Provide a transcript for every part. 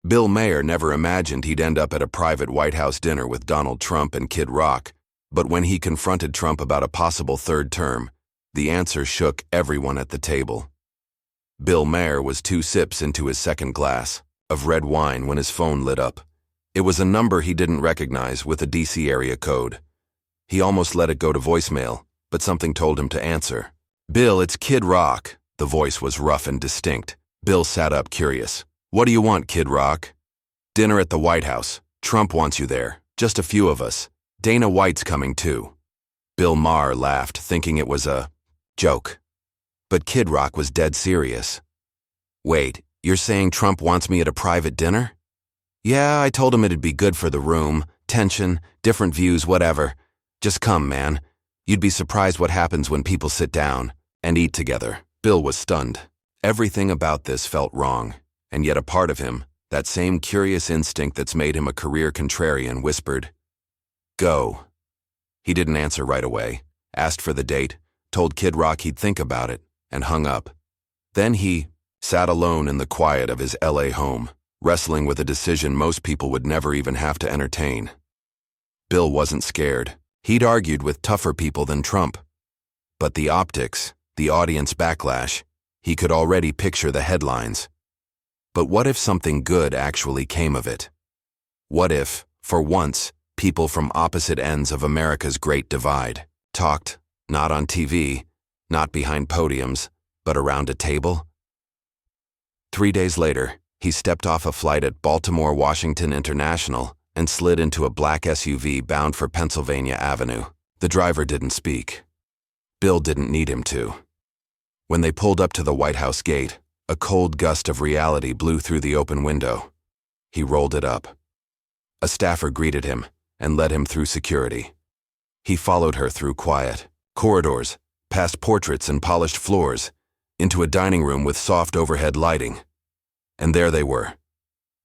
Bill Maher never imagined he'd end up at a private White House dinner with Donald Trump and Kid Rock, but when he confronted Trump about a possible third term, the answer shook everyone at the table. Bill Maher was 2 sips into his second glass of red wine when his phone lit up. It was a number he didn't recognize with a DC area code. He almost let it go to voicemail, but something told him to answer. "Bill, it's Kid Rock." The voice was rough and distinct. Bill sat up, curious. "What do you want, Kid Rock?" "Dinner at the White House. Trump wants you there. Just a few of us. Dana White's coming too." Bill Maher laughed, thinking it was a joke. But Kid Rock was dead serious. "Wait, you're saying Trump wants me at a private dinner?" "Yeah, I told him it'd be good for the room. Tension, different views, whatever. Just come, man. You'd be surprised what happens when people sit down and eat together." Bill was stunned. Everything about this felt wrong, and yet a part of him, that same curious instinct that's made him a career contrarian, whispered, "Go." He didn't answer right away, asked for the date, told Kid Rock he'd think about it, and hung up. Then he sat alone in the quiet of his LA home, wrestling with a decision most people would never even have to entertain. Bill wasn't scared. He'd argued with tougher people than Trump. But the optics, the audience backlash, he could already picture the headlines. But what if something good actually came of it? What if, for once, people from opposite ends of America's Great Divide talked, not on TV, not behind podiums, but around a table? 3 days later, he stepped off a flight at Baltimore-Washington International and slid into a black SUV bound for Pennsylvania Avenue. The driver didn't speak. Bill didn't need him to. When they pulled up to the White House gate, a cold gust of reality blew through the open window. He rolled it up. A staffer greeted him and led him through security. He followed her through quiet corridors, past portraits and polished floors, into a dining room with soft overhead lighting. And there they were.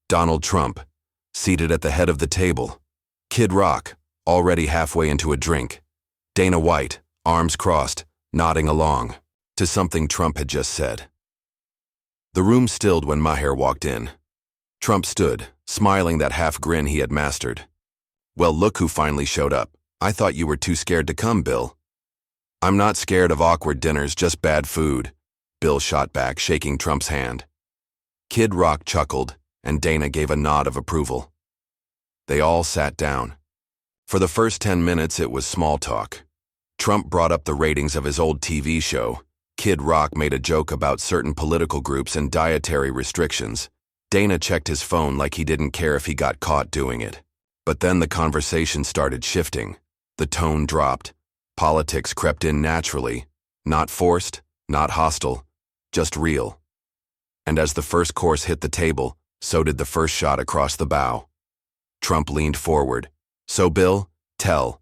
Donald Trump, seated at the head of the table. Kid Rock, already halfway into a drink. Dana White, arms crossed, nodding along to something Trump had just said. The room stilled when Maher walked in. Trump stood, smiling that half grin he had mastered. "Well, look who finally showed up. I thought you were too scared to come, Bill." "I'm not scared of awkward dinners, just bad food," Bill shot back, shaking Trump's hand. Kid Rock chuckled, and Dana gave a nod of approval. They all sat down. For the first 10 minutes, it was small talk. Trump brought up the ratings of his old TV show. Kid Rock made a joke about certain political groups and dietary restrictions. Dana checked his phone like he didn't care if he got caught doing it. But then the conversation started shifting. The tone dropped. Politics crept in naturally. Not forced, not hostile, just real. And as the first course hit the table, so did the first shot across the bow. Trump leaned forward. "So, Bill, tell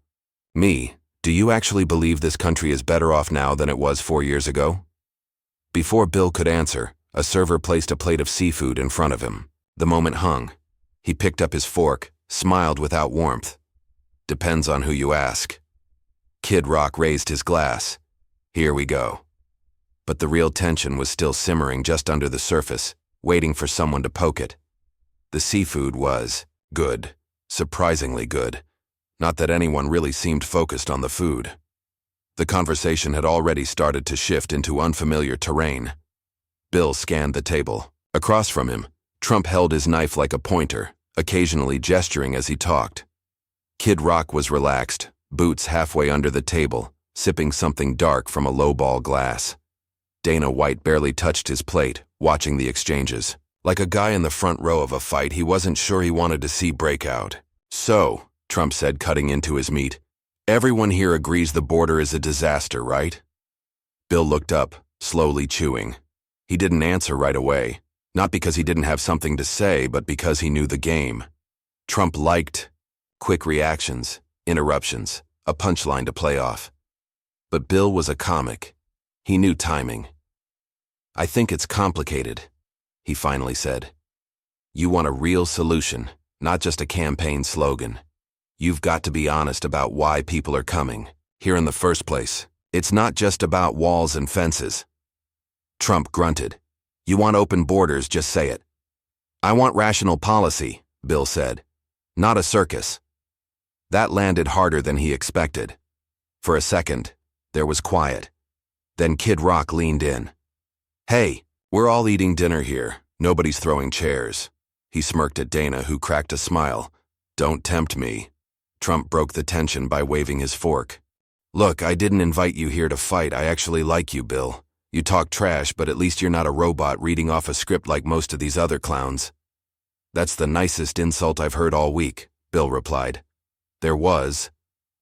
me, do you actually believe this country is better off now than it was 4 years ago?" Before Bill could answer, a server placed a plate of seafood in front of him. The moment hung. He picked up his fork, smiled without warmth. "Depends on who you ask." Kid Rock raised his glass. "Here we go." But the real tension was still simmering just under the surface, waiting for someone to poke it. The seafood was good, surprisingly good. Not that anyone really seemed focused on the food. The conversation had already started to shift into unfamiliar terrain. Bill scanned the table. Across from him, Trump held his knife like a pointer, occasionally gesturing as he talked. Kid Rock was relaxed, boots halfway under the table, sipping something dark from a lowball glass. Dana White barely touched his plate, watching the exchanges. Like a guy in the front row of a fight he wasn't sure he wanted to see break out. "So," Trump said, cutting into his meat, "everyone here agrees the border is a disaster, right?" Bill looked up, slowly chewing. He didn't answer right away, not because he didn't have something to say, but because he knew the game. Trump liked quick reactions, interruptions, a punchline to play off. But Bill was a comic. He knew timing. "I think it's complicated," he finally said. "You want a real solution, not just a campaign slogan. You've got to be honest about why people are coming here in the first place. It's not just about walls and fences." Trump grunted. "You want open borders, just say it." I want rational policy, Bill said. Not a circus. That landed harder than he expected. For a second, there was quiet. Then Kid Rock leaned in. Hey, we're all eating dinner here. Nobody's throwing chairs. He smirked at Dana, who cracked a smile. Don't tempt me. Trump broke the tension by waving his fork. Look, I didn't invite you here to fight. I actually like you, Bill. You talk trash, but at least you're not a robot reading off a script like most of these other clowns. That's the nicest insult I've heard all week, Bill replied. There was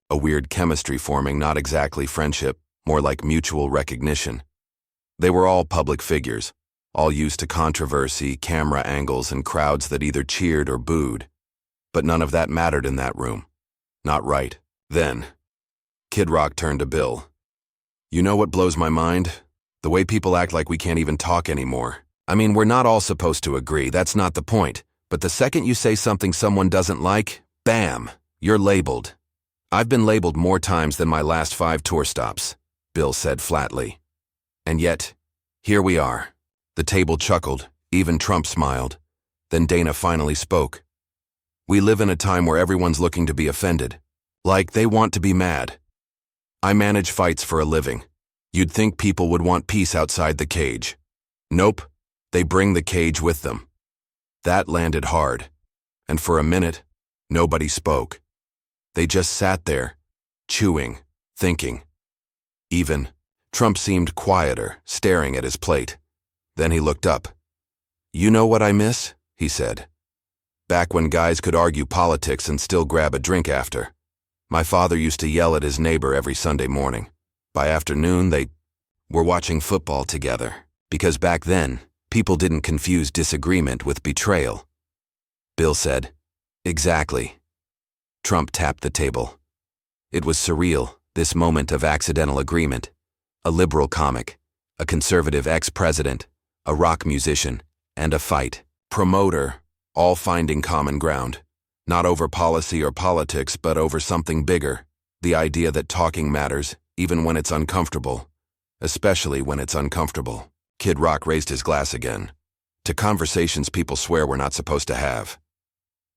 a weird chemistry forming, not exactly friendship, more like mutual recognition. They were all public figures, all used to controversy, camera angles, and crowds that either cheered or booed. But none of that mattered in that room. Not right then. Kid Rock turned to Bill. You know what blows my mind? The way people act like we can't even talk anymore. I mean, we're not all supposed to agree, that's not the point. But the second you say something someone doesn't like, bam, you're labeled. I've been labeled more times than my last 5 tour stops, Bill said flatly. And yet, here we are. The table chuckled, even Trump smiled. Then Dana finally spoke. We live in a time where everyone's looking to be offended. Like they want to be mad. I manage fights for a living. You'd think people would want peace outside the cage. Nope, they bring the cage with them. That landed hard. And for a minute, nobody spoke. They just sat there, chewing, thinking. Even Trump seemed quieter, staring at his plate. Then he looked up. You know what I miss? He said. Back when guys could argue politics and still grab a drink after. My father used to yell at his neighbor every Sunday morning. By afternoon, they were watching football together. Because back then, people didn't confuse disagreement with betrayal. Bill said, Exactly. Trump tapped the table. It was surreal, this moment of accidental agreement. A liberal comic, a conservative ex-president, a rock musician, and a fight promoter, all finding common ground. Not over policy or politics, but over something bigger. The idea that talking matters, even when it's uncomfortable. Especially when it's uncomfortable. Kid Rock raised his glass again. To conversations people swear we're not supposed to have.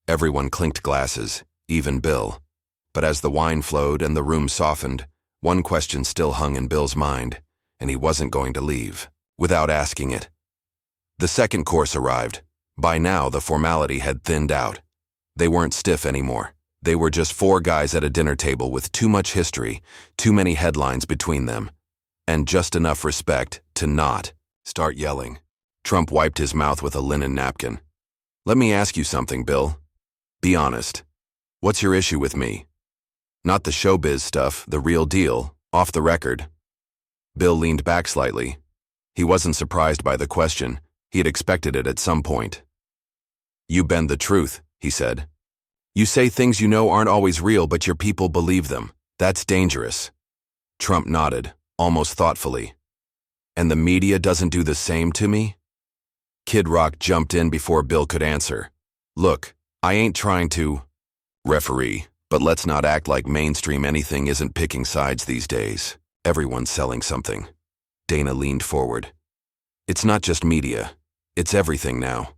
Everyone clinked glasses, even Bill. But as the wine flowed and the room softened, one question still hung in Bill's mind, and he wasn't going to leave, without asking it. The second course arrived. By now, the formality had thinned out. They weren't stiff anymore. They were just 4 guys at a dinner table with too much history, too many headlines between them, and just enough respect to not start yelling. Trump wiped his mouth with a linen napkin. Let me ask you something, Bill. Be honest. What's your issue with me? Not the showbiz stuff, the real deal, off the record. Bill leaned back slightly. He wasn't surprised by the question. He had expected it at some point. You bend the truth, he said. You say things you know aren't always real, but your people believe them. That's dangerous. Trump nodded, almost thoughtfully. And the media doesn't do the same to me? Kid Rock jumped in before Bill could answer. Look, I ain't trying to referee, but let's not act like mainstream anything isn't picking sides these days. Everyone's selling something. Dana leaned forward. It's not just media. It's everything now.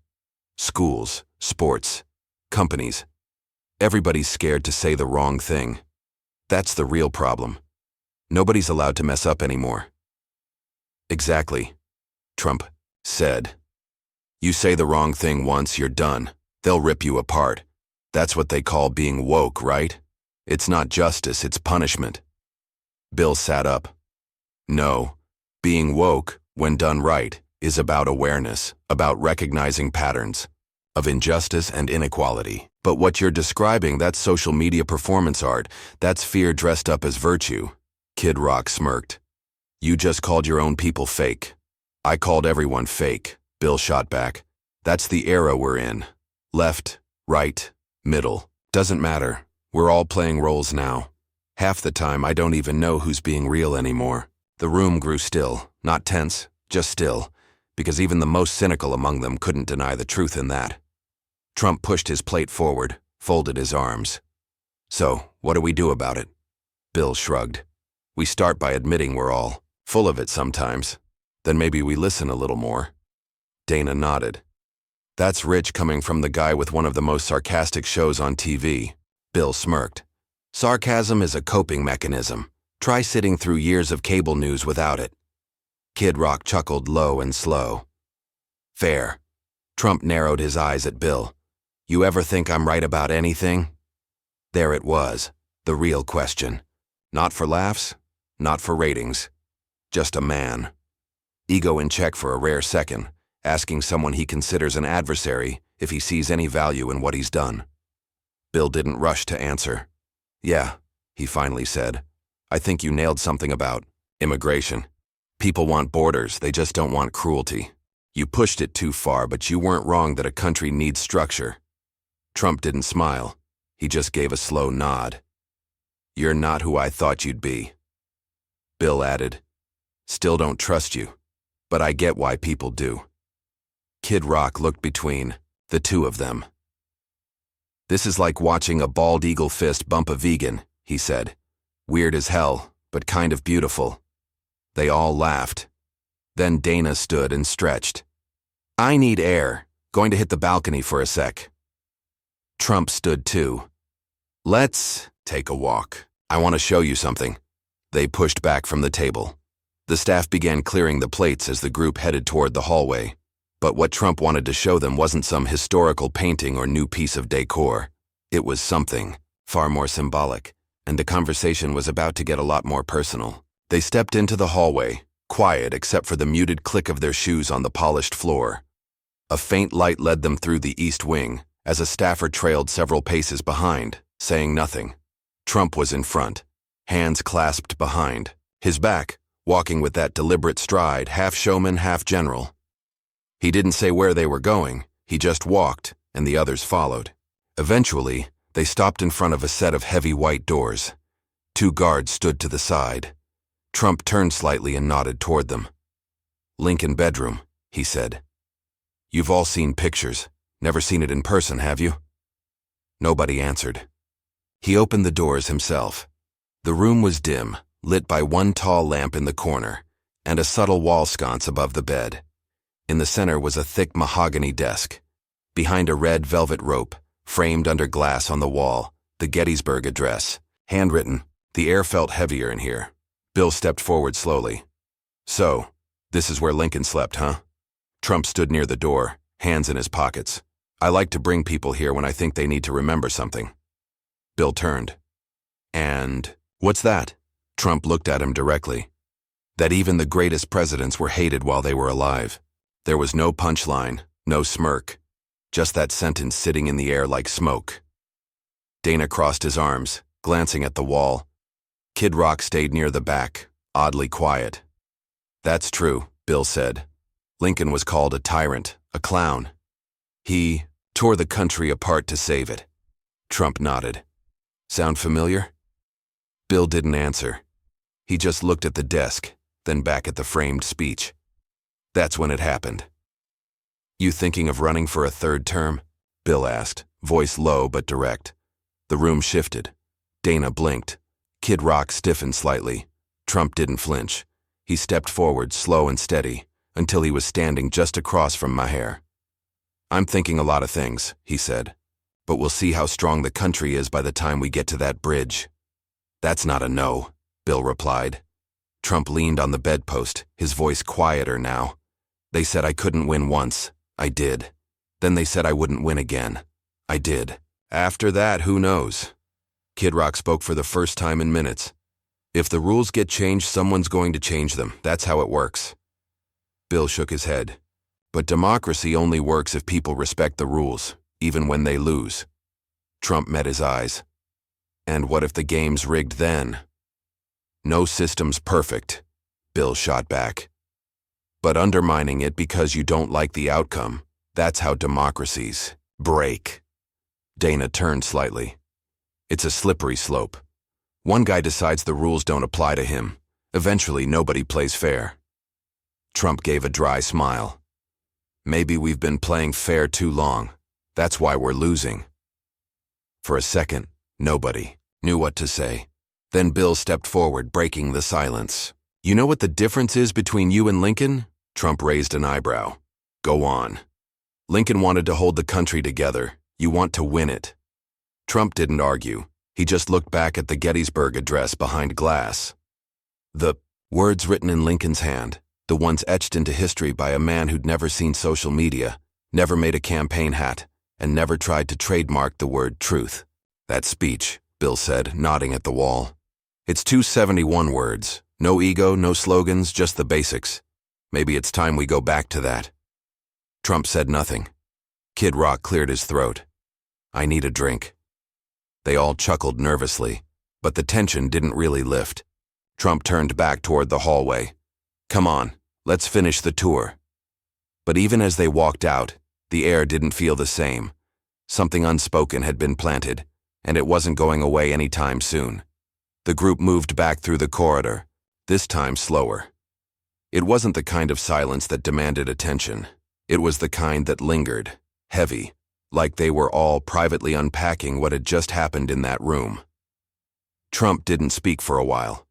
Schools, sports, companies. Everybody's scared to say the wrong thing. That's the real problem. Nobody's allowed to mess up anymore. Exactly, Trump said. You say the wrong thing once, you're done. They'll rip you apart. That's what they call being woke, right? It's not justice, it's punishment. Bill sat up. No, being woke, when done right, is about awareness, about recognizing patterns of injustice and inequality. But what you're describing, that's social media performance art. That's fear dressed up as virtue. Kid Rock smirked. You just called your own people fake. I called everyone fake, Bill shot back. That's the era we're in. Left, right, middle. Doesn't matter. We're all playing roles now. Half the time, I don't even know who's being real anymore. The room grew still, not tense, just still, because even the most cynical among them couldn't deny the truth in that. Trump pushed his plate forward, folded his arms. So, what do we do about it? Bill shrugged. We start by admitting we're all full of it sometimes. Then maybe we listen a little more. Dana nodded. That's rich coming from the guy with one of the most sarcastic shows on TV. Bill smirked. Sarcasm is a coping mechanism. Try sitting through years of cable news without it. Kid Rock chuckled low and slow. Fair. Trump narrowed his eyes at Bill. You ever think I'm right about anything? There it was, the real question. Not for laughs, not for ratings. Just a man. Ego in check for a rare second, asking someone he considers an adversary if he sees any value in what he's done. Bill didn't rush to answer. Yeah, he finally said. I think you nailed something about immigration. People want borders, they just don't want cruelty. You pushed it too far, but you weren't wrong that a country needs structure. Trump didn't smile. He just gave a slow nod. You're not who I thought you'd be. Bill added, Still don't trust you, but I get why people do. Kid Rock looked between the two of them. This is like watching a bald eagle fist bump a vegan, he said. Weird as hell, but kind of beautiful. They all laughed. Then Dana stood and stretched. I need air. Going to hit the balcony for a sec. Trump stood too. Let's take a walk. I want to show you something. They pushed back from the table. The staff began clearing the plates as the group headed toward the hallway. But what Trump wanted to show them wasn't some historical painting or new piece of decor. It was something far more symbolic, and the conversation was about to get a lot more personal. They stepped into the hallway, quiet except for the muted click of their shoes on the polished floor. A faint light led them through the east wing, as a staffer trailed several paces behind, saying nothing. Trump was in front, hands clasped behind, his back, walking with that deliberate stride, half showman, half general. He didn't say where they were going, he just walked, and the others followed. Eventually, they stopped in front of a set of heavy white doors. 2 guards stood to the side. Trump turned slightly and nodded toward them. Lincoln bedroom, he said. You've all seen pictures. Never seen it in person, have you? Nobody answered. He opened the doors himself. The room was dim, lit by one tall lamp in the corner, and a subtle wall sconce above the bed. In the center was a thick mahogany desk. Behind a red velvet rope, framed under glass on the wall, the Gettysburg Address, handwritten. The air felt heavier in here. Bill stepped forward slowly. So, this is where Lincoln slept, huh? Trump stood near the door, hands in his pockets. I like to bring people here when I think they need to remember something. Bill turned. And what's that? Trump looked at him directly. That even the greatest presidents were hated while they were alive. There was no punchline, no smirk. Just that sentence sitting in the air like smoke. Dana crossed his arms, glancing at the wall. Kid Rock stayed near the back, oddly quiet. That's true, Bill said. Lincoln was called a tyrant, a clown. He tore the country apart to save it. Trump nodded. Sound familiar? Bill didn't answer. He just looked at the desk, then back at the framed speech. That's when it happened. You thinking of running for a 3rd term? Bill asked, voice low but direct. The room shifted. Dana blinked. Kid Rock stiffened slightly. Trump didn't flinch. He stepped forward, slow and steady, until he was standing just across from Maher. I'm thinking a lot of things, he said. But we'll see how strong the country is by the time we get to that bridge. That's not a no, Bill replied. Trump leaned on the bedpost, his voice quieter now. They said I couldn't win once. I did. Then they said I wouldn't win again. I did. After that, who knows? Kid Rock spoke for the first time in minutes. If the rules get changed, someone's going to change them. That's how it works. Bill shook his head. But democracy only works if people respect the rules, even when they lose. Trump met his eyes. And what if the game's rigged then? No system's perfect, Bill shot back. But undermining it because you don't like the outcome, that's how democracies break. Dana turned slightly. It's a slippery slope. One guy decides the rules don't apply to him. Eventually, nobody plays fair. Trump gave a dry smile. Maybe we've been playing fair too long. That's why we're losing. For a second, nobody knew what to say. Then Bill stepped forward, breaking the silence. You know what the difference is between you and Lincoln? Trump raised an eyebrow. Go on. Lincoln wanted to hold the country together. You want to win it. Trump didn't argue. He just looked back at the Gettysburg Address behind glass. The words written in Lincoln's hand, the ones etched into history by a man who'd never seen social media, never made a campaign hat, and never tried to trademark the word truth. That speech, Bill said, nodding at the wall. It's 271 words. No ego, no slogans, just the basics. Maybe it's time we go back to that. Trump said nothing. Kid Rock cleared his throat. I need a drink. They all chuckled nervously, but the tension didn't really lift. Trump turned back toward the hallway. Come on, let's finish the tour. But even as they walked out, the air didn't feel the same. Something unspoken had been planted, and it wasn't going away anytime soon. The group moved back through the corridor, this time slower. It wasn't the kind of silence that demanded attention. It was the kind that lingered, heavy, like they were all privately unpacking what had just happened in that room. Trump didn't speak for a while.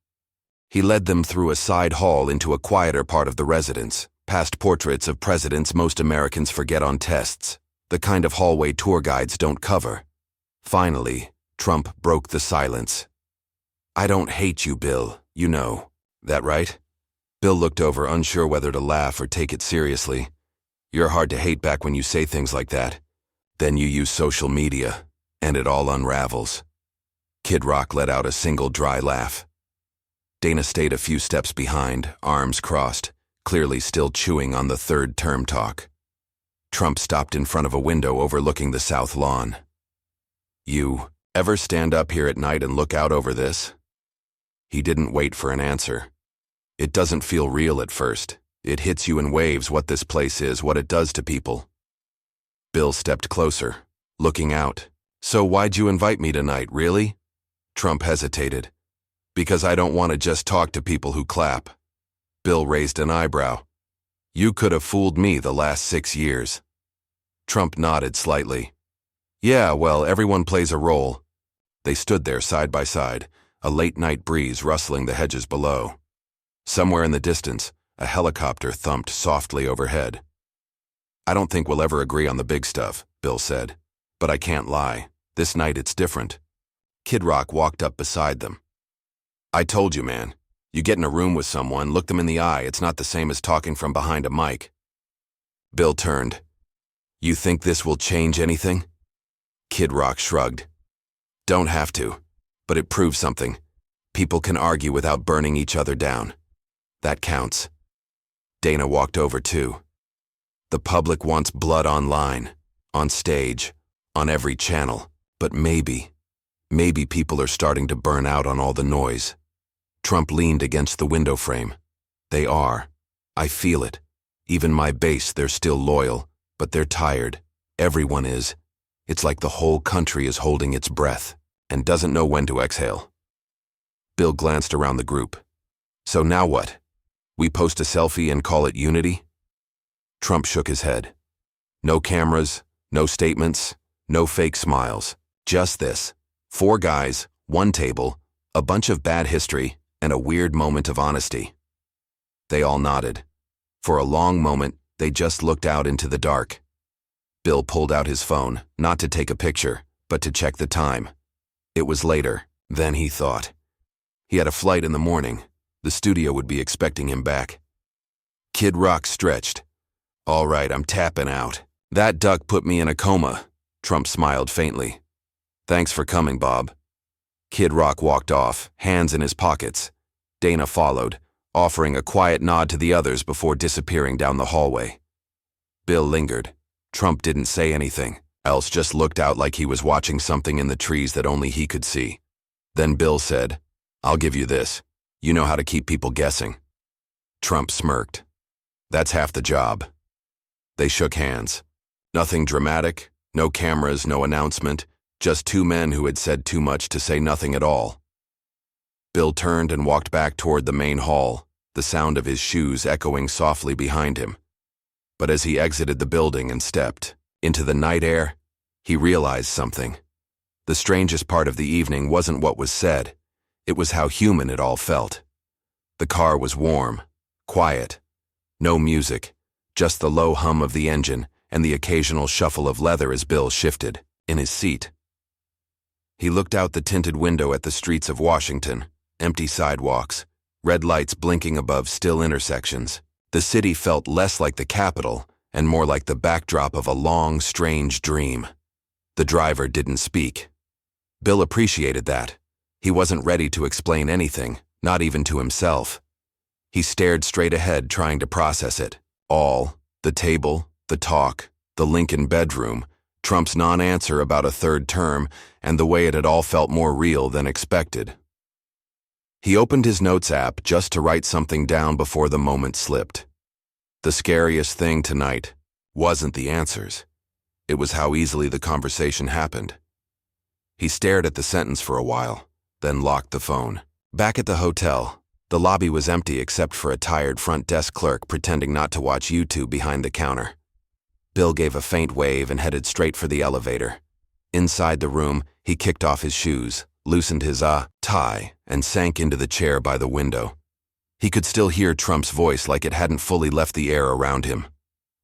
He led them through a side hall into a quieter part of the residence, past portraits of presidents most Americans forget on tests, the kind of hallway tour guides don't cover. Finally, Trump broke the silence. I don't hate you, Bill, you know. That right? Bill looked over, unsure whether to laugh or take it seriously. You're hard to hate back when you say things like that. Then you use social media, and it all unravels. Kid Rock let out a single dry laugh. Dana stayed a few steps behind, arms crossed, clearly still chewing on the third term talk. Trump stopped in front of a window overlooking the south lawn. You ever stand up here at night and look out over this? He didn't wait for an answer. It doesn't feel real at first. It hits you in waves what this place is, what it does to people. Bill stepped closer, looking out. So why'd you invite me tonight, really? Trump hesitated. Because I don't want to just talk to people who clap. Bill raised an eyebrow. You could have fooled me the last 6 years. Trump nodded slightly. Yeah, well, everyone plays a role. They stood there side by side, a late-night breeze rustling the hedges below. Somewhere in the distance, a helicopter thumped softly overhead. I don't think we'll ever agree on the big stuff, Bill said. But I can't lie. This night it's different. Kid Rock walked up beside them. I told you, man. You get in a room with someone, look them in the eye, it's not the same as talking from behind a mic. Bill turned. You think this will change anything? Kid Rock shrugged. Don't have to, but it proves something. People can argue without burning each other down. That counts. Dana walked over too. The public wants blood online, on stage, on every channel, but maybe people are starting to burn out on all the noise. Trump leaned against the window frame. They are. I feel it. Even my base, they're still loyal, but they're tired. Everyone is. It's like the whole country is holding its breath and doesn't know when to exhale. Bill glanced around the group. So now what? We post a selfie and call it unity? Trump shook his head. No cameras, no statements, no fake smiles. Just this. 4 guys, 1 table, a bunch of bad history, and a weird moment of honesty. They all nodded. For a long moment, they just looked out into the dark. Bill pulled out his phone, not to take a picture, but to check the time. It was later than he thought. He had a flight in the morning. The studio would be expecting him back. Kid Rock stretched. All right, I'm tapping out. That duck put me in a coma. Trump smiled faintly. Thanks for coming, Bob. Kid Rock walked off, hands in his pockets. Dana followed, offering a quiet nod to the others before disappearing down the hallway. Bill lingered. Trump didn't say anything, else just looked out like he was watching something in the trees that only he could see. Then Bill said, I'll give you this. You know how to keep people guessing. Trump smirked. That's half the job. They shook hands. Nothing dramatic, no cameras, no announcement, just 2 men who had said too much to say nothing at all. Bill turned and walked back toward the main hall, the sound of his shoes echoing softly behind him. But as he exited the building and stepped into the night air, he realized something. The strangest part of the evening wasn't what was said, it was how human it all felt. The car was warm, quiet, no music, just the low hum of the engine and the occasional shuffle of leather as Bill shifted in his seat. He looked out the tinted window at the streets of Washington, empty sidewalks, red lights blinking above still intersections. The city felt less like the capital and more like the backdrop of a long, strange dream. The driver didn't speak. Bill appreciated that. He wasn't ready to explain anything, not even to himself. He stared straight ahead, trying to process it. All, the table, the talk, the Lincoln bedroom, Trump's non-answer about a third term, and the way it had all felt more real than expected. He opened his notes app just to write something down before the moment slipped. The scariest thing tonight wasn't the answers. It was how easily the conversation happened. He stared at the sentence for a while, then locked the phone. Back at the hotel, the lobby was empty except for a tired front desk clerk pretending not to watch YouTube behind the counter. Bill gave a faint wave and headed straight for the elevator. Inside the room, he kicked off his shoes, loosened his tie, and sank into the chair by the window. He could still hear Trump's voice like it hadn't fully left the air around him.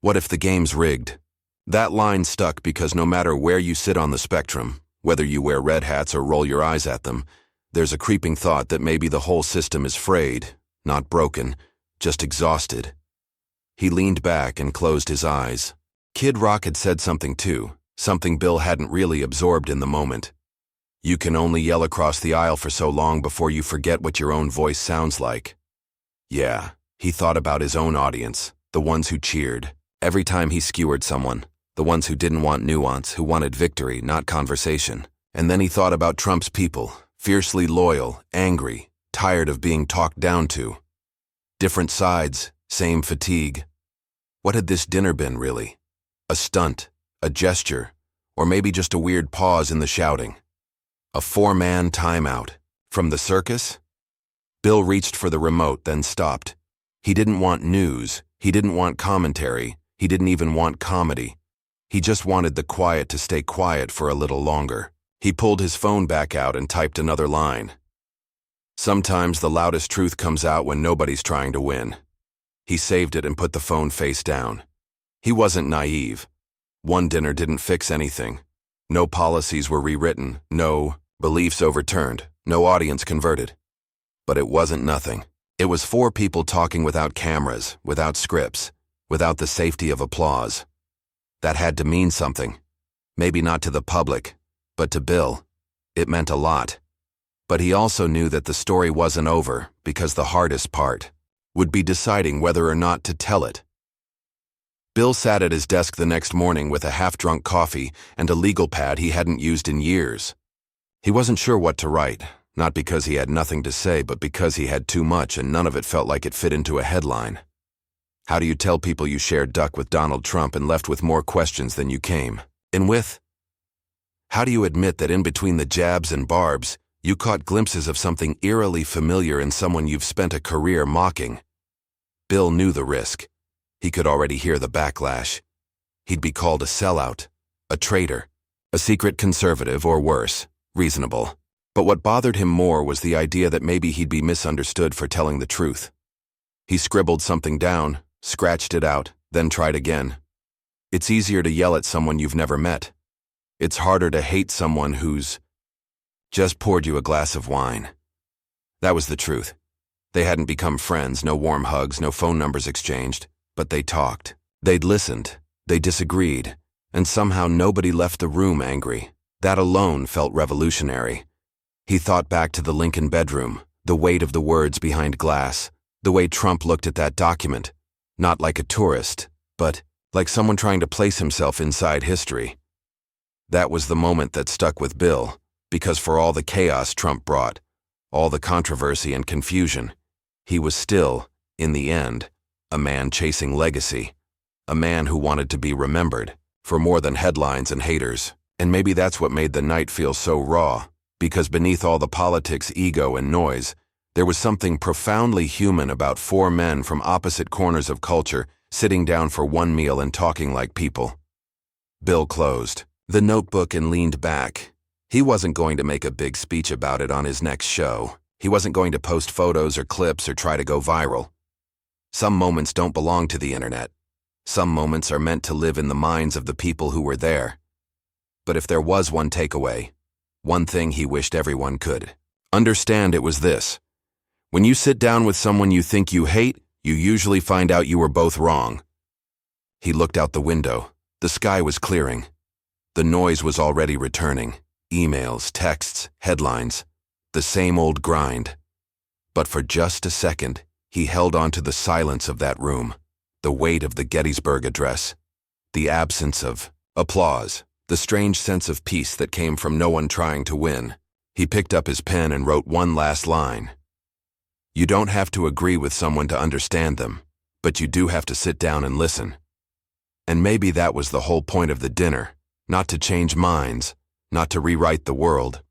What if the game's rigged? That line stuck because no matter where you sit on the spectrum, whether you wear red hats or roll your eyes at them, there's a creeping thought that maybe the whole system is frayed, not broken, just exhausted. He leaned back and closed his eyes. Kid Rock had said something too, something Bill hadn't really absorbed in the moment. You can only yell across the aisle for so long before you forget what your own voice sounds like. Yeah, he thought about his own audience, the ones who cheered, every time he skewered someone, the ones who didn't want nuance, who wanted victory, not conversation. And then he thought about Trump's people, fiercely loyal, angry, tired of being talked down to. Different sides, same fatigue. What had this dinner been, really? A stunt, a gesture, or maybe just a weird pause in the shouting? A four-man timeout. From the circus? Bill reached for the remote, then stopped. He didn't want news. He didn't want commentary. He didn't even want comedy. He just wanted the quiet to stay quiet for a little longer. He pulled his phone back out and typed another line. Sometimes the loudest truth comes out when nobody's trying to win. He saved it and put the phone face down. He wasn't naive. One dinner didn't fix anything. No policies were rewritten, no beliefs overturned, no audience converted. But it wasn't nothing. It was four people talking without cameras, without scripts, without the safety of applause. That had to mean something. Maybe not to the public, but to Bill. It meant a lot. But he also knew that the story wasn't over because the hardest part would be deciding whether or not to tell it. Bill sat at his desk the next morning with a half-drunk coffee and a legal pad he hadn't used in years. He wasn't sure what to write, not because he had nothing to say, but because he had too much and none of it felt like it fit into a headline. How do you tell people you shared duck with Donald Trump and left with more questions than you came in with? How do you admit that in between the jabs and barbs, you caught glimpses of something eerily familiar in someone you've spent a career mocking? Bill knew the risk. He could already hear the backlash. He'd be called a sellout, a traitor, a secret conservative, or worse, reasonable. But what bothered him more was the idea that maybe he'd be misunderstood for telling the truth. He scribbled something down, scratched it out, then tried again. It's easier to yell at someone you've never met. It's harder to hate someone who's just poured you a glass of wine. That was the truth. They hadn't become friends, no warm hugs, no phone numbers exchanged, but they talked. They'd listened, they disagreed, and somehow nobody left the room angry. That alone felt revolutionary. He thought back to the Lincoln bedroom, the weight of the words behind glass, the way Trump looked at that document, not like a tourist, but like someone trying to place himself inside history. That was the moment that stuck with Bill, because for all the chaos Trump brought, all the controversy and confusion, he was still, in the end, a man chasing legacy, a man who wanted to be remembered for more than headlines and haters. And maybe that's what made the night feel so raw, because beneath all the politics, ego, and noise, there was something profoundly human about four men from opposite corners of culture sitting down for one meal and talking like people. Bill closed the notebook and leaned back. He wasn't going to make a big speech about it on his next show. He wasn't going to post photos or clips or try to go viral. Some moments don't belong to the internet. Some moments are meant to live in the minds of the people who were there. But if there was one takeaway, one thing he wished everyone could understand, it was this. When you sit down with someone you think you hate, you usually find out you were both wrong. He looked out the window. The sky was clearing. The noise was already returning. Emails, texts, headlines. The same old grind. But for just a second, he held on to the silence of that room, the weight of the Gettysburg Address, the absence of applause, the strange sense of peace that came from no one trying to win. He picked up his pen and wrote one last line. You don't have to agree with someone to understand them, but you do have to sit down and listen. And maybe that was the whole point of the dinner, not to change minds, not to rewrite the world,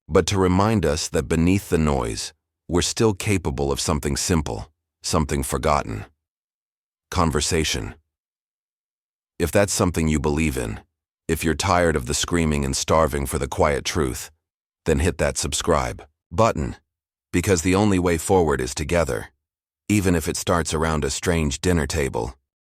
but to remind us that beneath the noise, we're still capable of something simple, something forgotten. Conversation. If that's something you believe in, if you're tired of the screaming and starving for the quiet truth, then hit that subscribe button, because the only way forward is together, even if it starts around a strange dinner table.